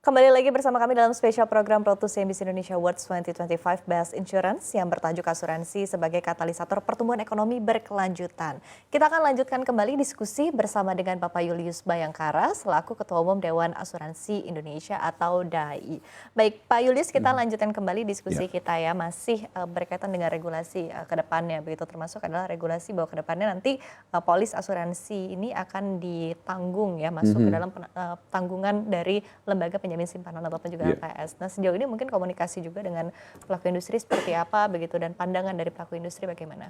Kembali lagi bersama kami dalam spesial program Road to CNBC Indonesia Awards 2025 Best Insurance yang bertajuk asuransi sebagai katalisator pertumbuhan ekonomi berkelanjutan. Kita akan lanjutkan kembali diskusi bersama dengan Bapak Julius Bayangkara selaku Ketua Umum Dewan Asuransi Indonesia atau DAI. Baik Pak Julius, kita lanjutkan kembali diskusi kita ya, masih berkaitan dengan regulasi ke depannya, begitu termasuk adalah regulasi bahwa ke depannya nanti polis asuransi ini akan ditanggung ya, masuk ke dalam tanggungan dari lembaga penjamin simpanan ataupun juga LPS. Nah, sejauh ini mungkin komunikasi juga dengan pelaku industri seperti apa begitu, dan pandangan dari pelaku industri bagaimana?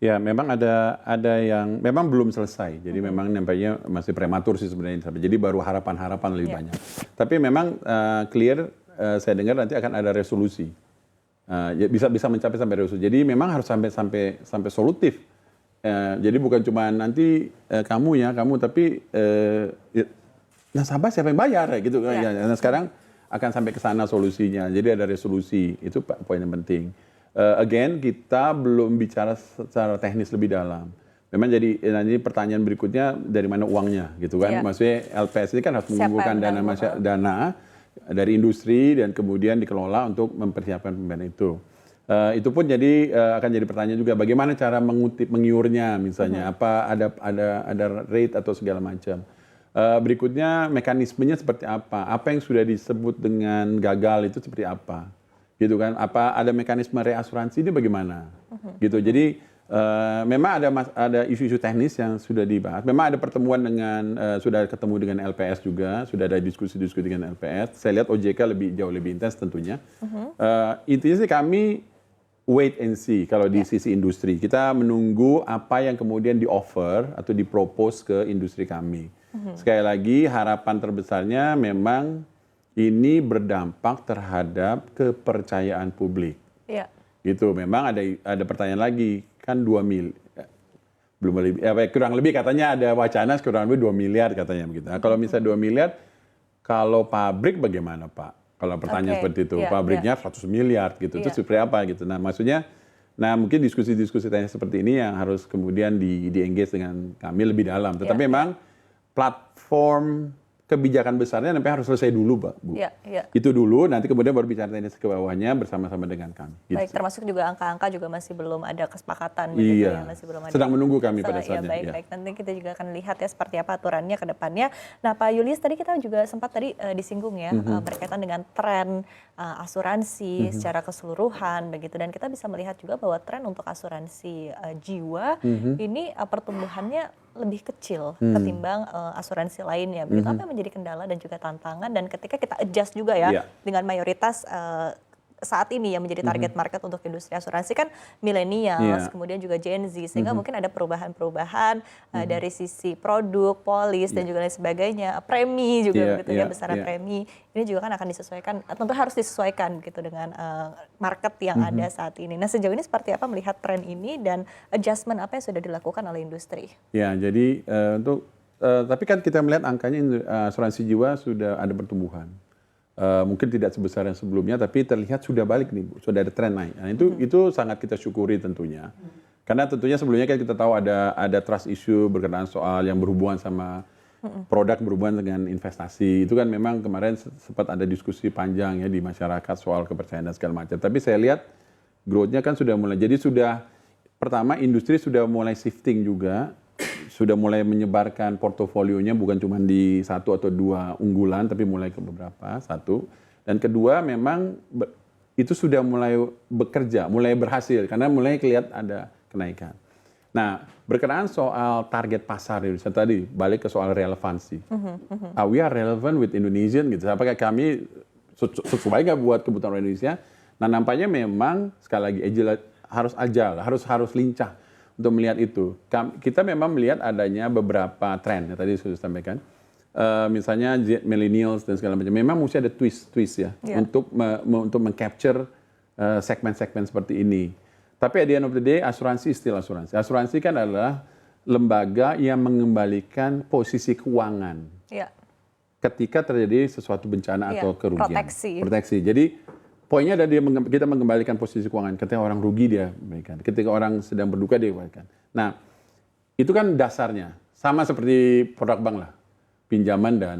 Ya, memang ada yang memang belum selesai. Jadi memang nampaknya masih prematur sih sebenarnya. Jadi baru harapan-harapan lebih banyak. Tapi memang clear, saya dengar nanti akan ada resolusi. Bisa mencapai sampai resolusi. Jadi memang harus sampai solutif. Jadi bukan cuma nanti kamu tapi nasabah siapa yang bayar gitu. Nah, sekarang akan sampai ke sana solusinya. Jadi ada resolusi, itu poin yang penting. Again, kita belum bicara secara teknis lebih dalam. Memang jadi nanti pertanyaan berikutnya dari mana uangnya gitu kan. Maksudnya LPS ini kan harus mengumpulkan dana dari industri dan kemudian dikelola untuk mempersiapkan pembayaran itu. Itu pun jadi akan jadi pertanyaan juga bagaimana cara mengiurnya misalnya, apa ada rate atau segala macam. Berikutnya mekanismenya seperti apa yang sudah disebut dengan gagal itu seperti apa, gitu kan? Apa ada mekanisme reasuransi ini bagaimana, gitu. Jadi memang ada isu-isu teknis yang sudah dibahas. Memang ada pertemuan sudah ketemu dengan LPS juga, sudah ada diskusi-diskusi dengan LPS. Saya lihat OJK jauh lebih intens tentunya. Intinya sih kami wait and see kalau di sisi industri. Kita menunggu apa yang kemudian di-offer atau di-propose ke industri kami. Sekali lagi harapan terbesarnya memang ini berdampak terhadap kepercayaan publik. Gitu. Memang ada pertanyaan lagi, kan 2 miliar, kurang lebih katanya ada wacana kurang lebih 2 miliar katanya begitu. Nah, kalau misalnya 2 miliar, kalau pabrik bagaimana Pak? Kalau pertanyaan seperti itu, pabriknya 100 miliar gitu, itu seperti apa gitu. Nah maksudnya, mungkin diskusi-diskusi tanya seperti ini yang harus kemudian di-engage dengan kami lebih dalam. Tetapi memang platform kebijakan besarnya sampai harus selesai dulu, Pak, Bu. Itu dulu, nanti kemudian baru bicara teknis ke bawahnya bersama-sama dengan kami. Gitu. Baik, termasuk juga angka-angka juga masih belum ada kesepakatan. Begitu ya, masih belum ada. Sedang menunggu kami pada saatnya. Baik. Nanti kita juga akan lihat ya seperti apa aturannya ke depannya. Nah, Pak Julius, tadi kita juga sempat disinggung ya, berkaitan dengan tren asuransi secara keseluruhan begitu, dan kita bisa melihat juga bahwa tren untuk asuransi jiwa ini pertumbuhannya lebih kecil ketimbang asuransi lainnya. Begitu, apa yang menjadi kendala dan juga tantangan, dan ketika kita adjust juga ya dengan mayoritas saat ini yang menjadi target market untuk industri asuransi kan millennials, kemudian juga Gen Z, sehingga mungkin ada perubahan-perubahan dari sisi produk, polis dan juga lain sebagainya, premi juga begitu ya, besaran premi ini juga kan akan disesuaikan, tentu harus disesuaikan gitu dengan market yang ada saat ini. Nah, sejauh ini seperti apa melihat tren ini dan adjustment apa yang sudah dilakukan oleh industri? Ya, jadi tapi kan kita melihat angkanya asuransi jiwa sudah ada pertumbuhan. Mungkin tidak sebesar yang sebelumnya, tapi terlihat sudah balik nih, sudah ada tren naik. Nah, itu sangat kita syukuri tentunya. Karena tentunya sebelumnya kan kita tahu ada trust issue berkenaan soal yang berhubungan sama produk berhubungan dengan investasi. Itu kan memang kemarin sempat ada diskusi panjang ya di masyarakat soal kepercayaan dan segala macam. Tapi saya lihat growth-nya kan sudah mulai. Jadi pertama industri sudah mulai shifting juga. Sudah mulai menyebarkan portofolionya bukan cuma di 1 atau 2 unggulan, tapi mulai ke beberapa, 1. Dan kedua memang itu sudah mulai bekerja, mulai berhasil, karena mulai kelihatan ada kenaikan. Nah, berkenaan soal target pasar Indonesia tadi, balik ke soal relevansi. We are relevant with Indonesian gitu. Apakah kami sesuai nggak buat kebutuhan Indonesia? Nah, nampaknya memang sekali lagi harus lincah untuk melihat itu. Kita memang melihat adanya beberapa tren, ya, tadi sudah sampaikan. Misalnya millennials dan segala macam. Memang mesti ada twist ya, untuk meng-capture segmen-segmen seperti ini. Tapi at the end of the day, asuransi still asuransi. Asuransi kan adalah lembaga yang mengembalikan posisi keuangan. Ketika terjadi sesuatu bencana atau kerugian. Proteksi. Jadi poinnya ada kita mengembalikan posisi keuangan. Ketika orang rugi dia berikan, ketika orang sedang berduka dia berikan. Nah, itu kan dasarnya. Sama seperti produk bank lah. pinjaman dan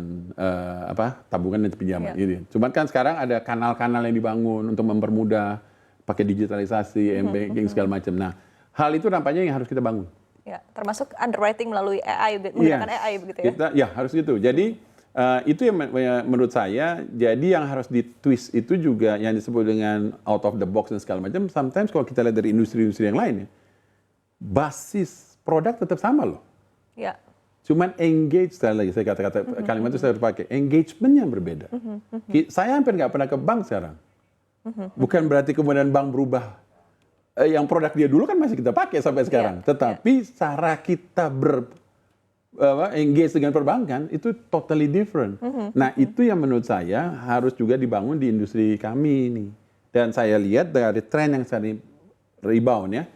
tabungan dan pinjaman gitu. Cuman kan sekarang ada kanal-kanal yang dibangun untuk mempermudah pakai digitalisasi, m-banking segala macam. Nah, hal itu nampaknya yang harus kita bangun. Ya, termasuk underwriting melalui AI, menggunakan AI begitu ya. Ya, harus gitu. Jadi itu yang menurut saya jadi yang harus ditwist itu juga yang disebut dengan out of the box dan segala macam. Sometimes kalau kita lihat dari industri-industri yang lain ya, basis produk tetap sama loh. Ya. Cuman engage, sekali lagi saya kata-kata kalimat itu saya pakai, engagement yang berbeda. Saya hampir nggak pernah ke bank sekarang. Bukan berarti kemudian bank berubah. Yang produk dia dulu kan masih kita pakai sampai sekarang. Tetapi cara kita engage dengan perbankan itu totally different. Nah itu yang menurut saya harus juga dibangun di industri kami ini. Dan saya lihat dari tren yang sering rebound ya,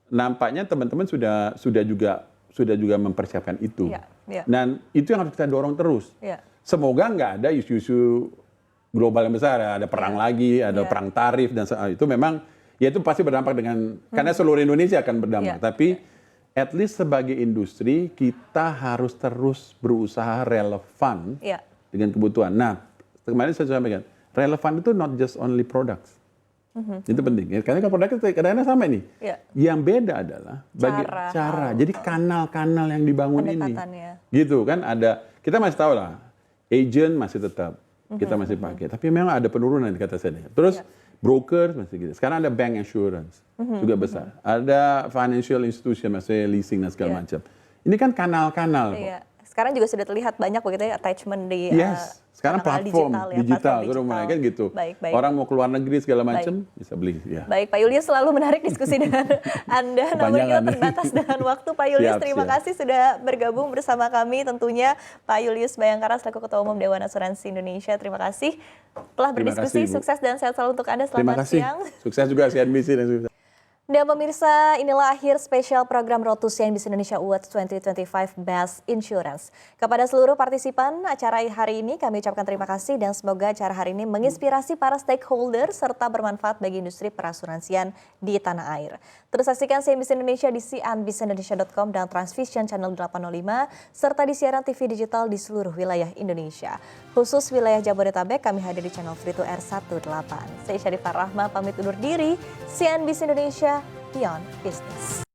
nampaknya teman-teman sudah juga mempersiapkan itu. Dan itu yang harus kita dorong terus. Semoga nggak ada isu-isu global yang besar, ada perang lagi, ada perang tarif dan itu memang ya itu pasti berdampak dengan karena seluruh Indonesia akan berdampak. Tapi at least sebagai industri kita harus terus berusaha relevan dengan kebutuhan. Nah kemarin saya sampaikan relevan itu not just only products. Itu penting. Karena kan produknya kadang-kadang sama ini. Yang beda adalah cara. Jadi kanal-kanal yang dibangun ini. Gitu kan ada. Kita masih tahu lah. Agent masih tetap kita masih pakai. Tapi memang ada penurunan kata saya. Terus broker masih gitu. Sekarang ada bank insurance juga besar. Ada financial institution maksudnya leasing dan segala macam. Ini kan kanal-kanal. Sekarang juga sudah terlihat banyak begitu ya attachment di sekarang platform digital mulai kan gitu. Orang mau keluar negeri segala macam bisa beli. Baik Pak Julius, selalu menarik diskusi dengan Anda. Namun kita terbatas dengan waktu. Pak Julius, terima kasih sudah bergabung bersama kami. Tentunya Pak Julius Bayangkara selaku Ketua Umum Dewan Asuransi Indonesia. Terima kasih telah berdiskusi. Sukses dan sehat selalu untuk Anda. Selamat siang. Sukses juga CNBC dan sukses. Dan pemirsa, inilah akhir spesial program Road to CNBC Indonesia Awards 2025 Best Insurance. Kepada seluruh partisipan acara hari ini kami ucapkan terima kasih dan semoga acara hari ini menginspirasi para stakeholder serta bermanfaat bagi industri perasuransian di tanah air. Terus saksikan CNBC Indonesia di cnbcindonesia.com dan Transvision Channel 805 serta di siaran TV digital di seluruh wilayah Indonesia. Khusus wilayah Jabodetabek kami hadir di channel Free to Air 18. Saya Syarifah Rahma pamit undur diri. CNBC Indonesia Beyond Business.